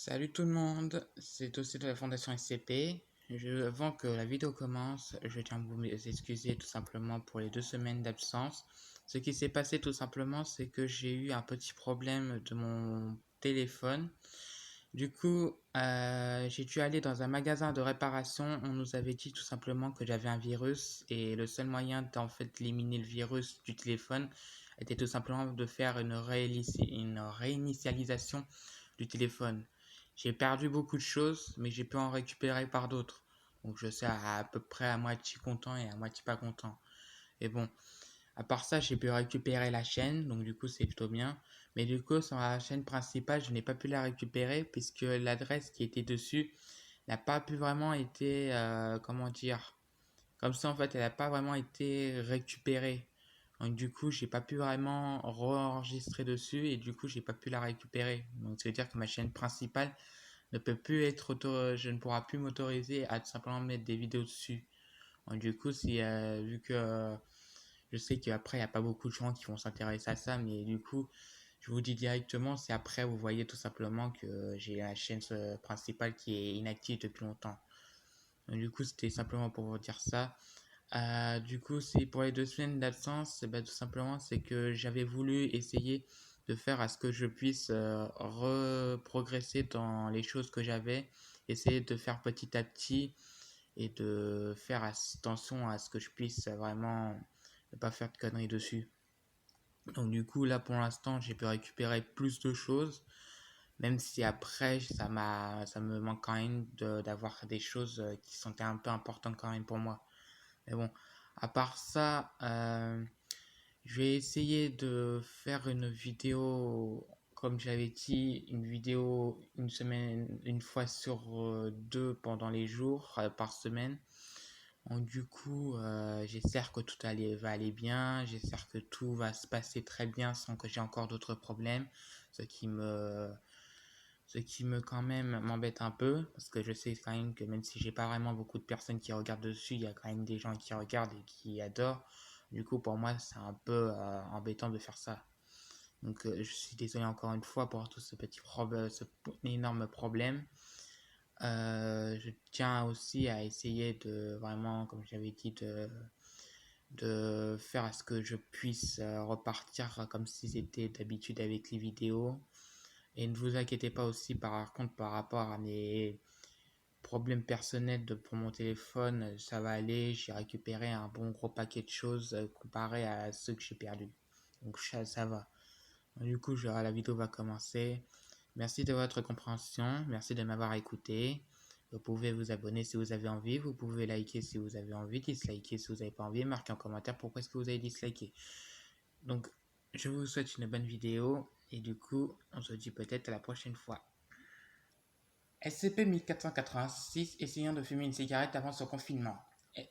Salut tout le monde, c'est aussi de la Fondation SCP. Avant que la vidéo commence, je tiens à vous excuser tout simplement pour les 2 semaines d'absence. Ce qui s'est passé tout simplement, c'est que j'ai eu un petit problème de mon téléphone. Du coup, j'ai dû aller dans un magasin de réparation. On nous avait dit tout simplement que j'avais un virus et le seul moyen d'en fait d'éliminer le virus du téléphone était tout simplement de faire une réinitialisation du téléphone. J'ai perdu beaucoup de choses, mais j'ai pu en récupérer par d'autres. Donc je suis à peu près à moitié content et à moitié pas content. Et bon, à part ça, j'ai pu récupérer la chaîne, donc du coup c'est plutôt bien. Mais du coup, sur la chaîne principale, je n'ai pas pu la récupérer puisque l'adresse qui était dessus n'a pas pu vraiment été, comment dire, comme ça en fait, elle n'a pas vraiment été récupérée. Donc du coup, j'ai pas pu vraiment re-enregistrer dessus et du coup, j'ai pas pu la récupérer. Donc ça veut dire que ma chaîne principale ne peut plus être je ne pourra plus m'autoriser à tout simplement mettre des vidéos dessus. Donc, du coup, si, vu que je sais qu'après, il n'y a pas beaucoup de gens qui vont s'intéresser à ça, mais du coup, je vous dis directement, c'est après, vous voyez tout simplement que j'ai la chaîne principale qui est inactive depuis longtemps. Donc, du coup, c'était simplement pour vous dire ça. Du coup, c'est pour les 2 semaines d'absence, bah, tout simplement, c'est que j'avais voulu essayer de faire à ce que je puisse reprogresser dans les choses que j'avais, essayer de faire petit à petit et de faire attention à ce que je puisse vraiment ne pas faire de conneries dessus. Donc du coup, là pour l'instant, j'ai pu récupérer plus de choses, même si après, ça me manque quand même d'avoir des choses qui sont un peu importantes quand même pour moi. Mais bon, à part ça, je vais essayer de faire une vidéo, comme j'avais dit, une vidéo une semaine, une fois sur deux pendant les jours par semaine. Donc, du coup, j'espère que va aller bien, j'espère que tout va se passer très bien sans que j'ai encore d'autres problèmes, ce qui me, ce qui me quand même m'embête un peu, parce que je sais quand même que même si j'ai pas vraiment beaucoup de personnes qui regardent dessus, il y a quand même des gens qui regardent et qui adorent. Du coup, pour moi, c'est un peu embêtant de faire ça. Donc, je suis désolé encore une fois pour tout ce petit problème, ce énorme problème. Je tiens aussi à essayer de vraiment, comme j'avais dit, de faire à ce que je puisse repartir comme si c'était d'habitude avec les vidéos. Et ne vous inquiétez pas aussi par contre par rapport à mes problèmes personnels pour mon téléphone, ça va aller, j'ai récupéré un bon gros paquet de choses comparé à ceux que j'ai perdus. Donc ça va. Du coup, la vidéo va commencer. Merci de votre compréhension, merci de m'avoir écouté. Vous pouvez vous abonner si vous avez envie, vous pouvez liker si vous avez envie, disliker si vous n'avez pas envie, marquer en commentaire pourquoi est-ce que vous avez disliké. Donc, je vous souhaite une bonne vidéo et du coup, on se dit peut-être à la prochaine fois. SCP-1486 essayant de fumer une cigarette avant son confinement.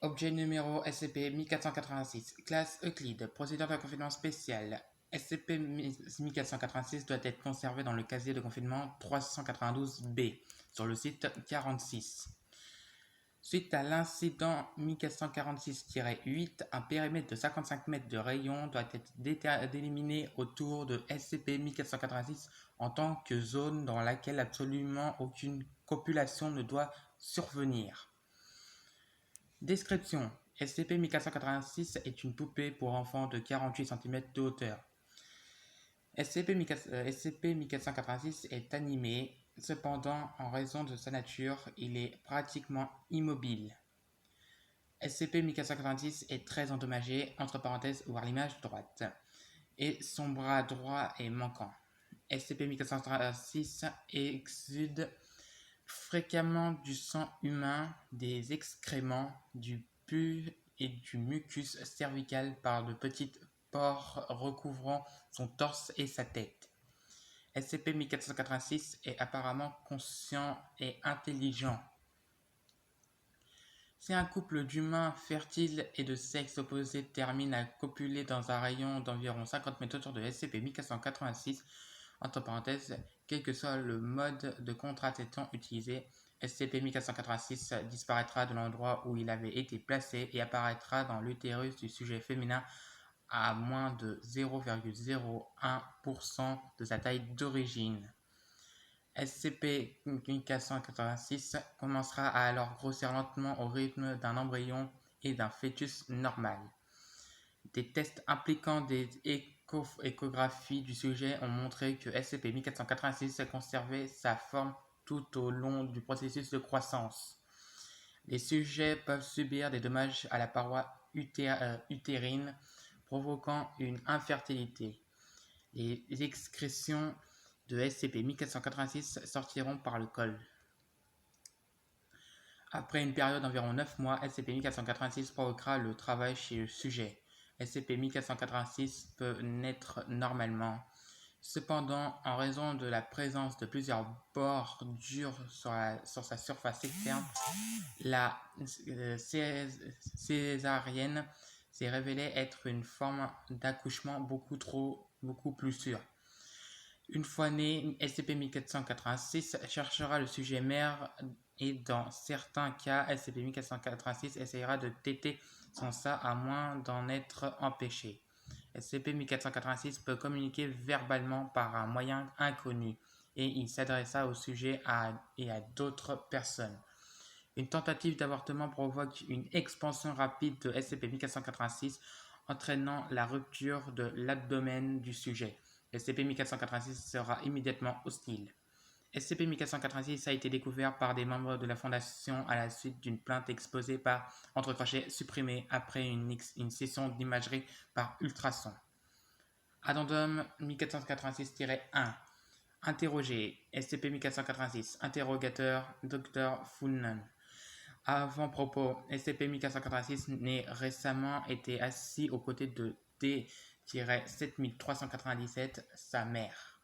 Objet numéro SCP-1486, classe Euclide, procédure de confinement spécial. SCP-1486 doit être conservé dans le casier de confinement 392-B, sur le site 46. Suite à l'incident 1446-8, un périmètre de 55 mètres de rayon doit être déliminé autour de SCP-1486 en tant que zone dans laquelle absolument aucune copulation ne doit survenir. Description: SCP-1486 est une poupée pour enfants de 48 cm de hauteur. SCP-1486 est animé, cependant, en raison de sa nature, il est pratiquement immobile. SCP-1486 est très endommagé, entre parenthèses, voir l'image droite, et son bras droit est manquant. SCP-1486 exude fréquemment du sang humain, des excréments, du pus et du mucus cervical par de petites pores recouvrant son torse et sa tête. SCP-1486 est apparemment conscient et intelligent. Si un couple d'humains fertiles et de sexe opposé termine à copuler dans un rayon d'environ 50 mètres autour de SCP-1486, entre parenthèses, quel que soit le mode de contraception utilisé, SCP-1486 disparaîtra de l'endroit où il avait été placé et apparaîtra dans l'utérus du sujet féminin à moins de 0,01% de sa taille d'origine. SCP-1486 commencera à alors grossir lentement au rythme d'un embryon et d'un fœtus normal. Des tests impliquant des échographies du sujet ont montré que SCP-1486 a conservé sa forme tout au long du processus de croissance. Les sujets peuvent subir des dommages à la paroi utérine, provoquant une infertilité. Les excrétions de SCP-1486 sortiront par le col. Après une période d'environ 9 mois, SCP-1486 provoquera le travail chez le sujet. SCP-1486 peut naître normalement. Cependant, en raison de la présence de plusieurs bordures sur sa surface externe, la césarienne s'est révélée être une forme d'accouchement beaucoup plus sûre. Une fois né, SCP-1486 cherchera le sujet mère et dans certains cas, SCP-1486 essayera de téter son sein à moins d'en être empêché. SCP-1486 peut communiquer verbalement par un moyen inconnu et il s'adressa au sujet et à d'autres personnes. Une tentative d'avortement provoque une expansion rapide de SCP-1486 entraînant la rupture de l'abdomen du sujet. SCP-1486 sera immédiatement hostile. SCP-1486 a été découvert par des membres de la Fondation à la suite d'une plainte exposée par entre crochets supprimée après une session d'imagerie par ultrasons. Addendum 1486-1 Interrogé SCP-1486 Interrogateur Dr. Fulnan. Avant-propos, SCP-1486 n'a récemment été assis aux côtés de D-7397, sa mère,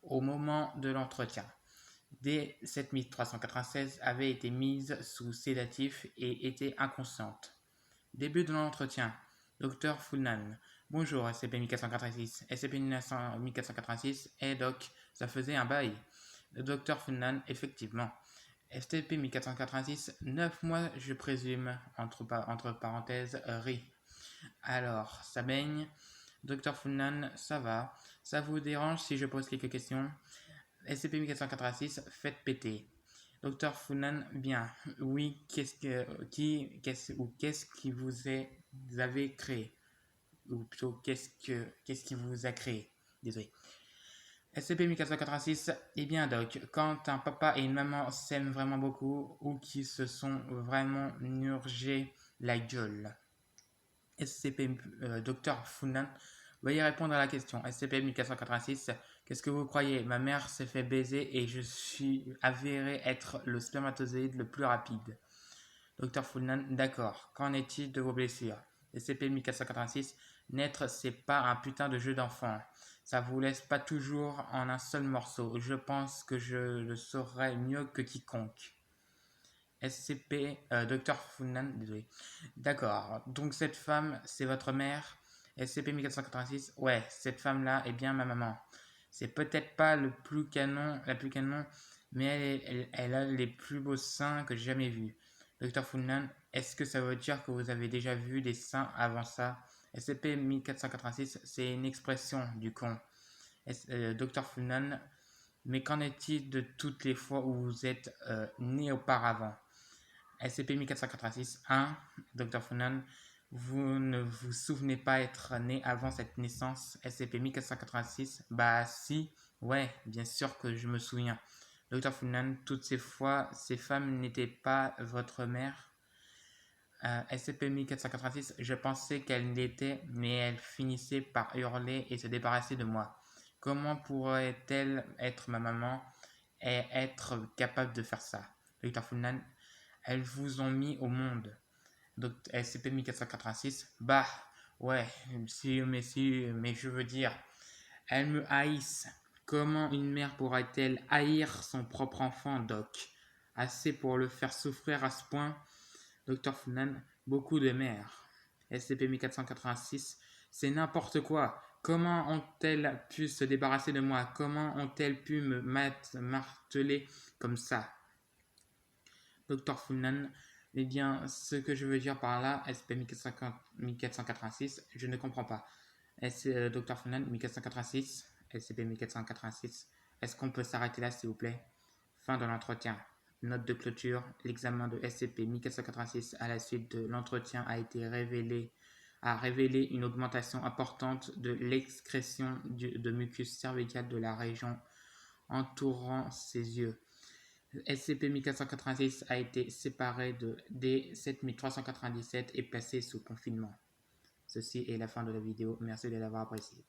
au moment de l'entretien. D-7396 avait été mise sous sédatif et était inconsciente. Début de l'entretien. Dr. Fulnan. Bonjour, SCP-1486. SCP-1486, doc, ça faisait un bail. Le Dr. Fulnan, effectivement. SCP-1486, 9 mois, je présume, entre parenthèses, ri. Alors, ça baigne. Dr. Fulnan, ça va. Ça vous dérange si je pose quelques questions? SCP-1486, faites péter. Dr. Fulnan, bien. Oui, qu'est-ce qui vous avez créé? Ou plutôt, qu'est-ce qui vous a créé? Désolé. SCP-1486, eh bien doc, quand un papa et une maman s'aiment vraiment beaucoup ou qui se sont vraiment nurgés la gueule. SCP, Dr. Funan, veuillez répondre à la question. SCP-1486, qu'est-ce que vous croyez? Ma mère s'est fait baiser et je suis avéré être le spermatozoïde le plus rapide. Dr. Funan, d'accord. Qu'en est-il de vos blessures? SCP-1486, naître, c'est pas un putain de jeu d'enfant. Ça vous laisse pas toujours en un seul morceau. Je pense que je le saurais mieux que quiconque. SCP, Dr. Funan, désolé. D'accord. Donc cette femme, c'est votre mère? SCP-1486, ouais, cette femme-là est bien ma maman. C'est peut-être pas la plus canon, mais elle a les plus beaux seins que j'ai jamais vus. Dr. Funan, est-ce que ça veut dire que vous avez déjà vu des seins avant ça? SCP-1486, c'est une expression du con. Dr. Funan, mais qu'en est-il de toutes les fois où vous êtes né auparavant? SCP-1486, 1. Dr. Funan, vous ne vous souvenez pas être né avant cette naissance? SCP-1486, bah si, ouais, bien sûr que je me souviens. Dr. Funan, toutes ces fois, ces femmes n'étaient pas votre mère? SCP-1486, je pensais qu'elle l'était, mais elle finissait par hurler et se débarrasser de moi. Comment pourrait-elle être ma maman et être capable de faire ça? Dr. Funan, elles vous ont mis au monde. SCP-1486, bah, ouais, mais je veux dire, elles me haïssent. Comment une mère pourrait-elle haïr son propre enfant, Doc? Assez pour le faire souffrir à ce point? Dr. Funan, beaucoup de mères. SCP-1486, c'est n'importe quoi. Comment ont-elles pu se débarrasser de moi? Comment ont-elles pu me marteler comme ça? Dr. Funan, eh bien, ce que je veux dire par là, SCP-1486, je ne comprends pas. Dr. Funan, 1486, SCP-1486, Est-ce qu'on peut s'arrêter là, s'il vous plaît? Fin de l'entretien. Note de clôture. L'examen de SCP-1486 à la suite de l'entretien a révélé une augmentation importante de l'excrétion de mucus cervical de la région entourant ses yeux. SCP-1486 a été séparé de D7397 et placé sous confinement. Ceci est la fin de la vidéo. Merci de l'avoir apprécié.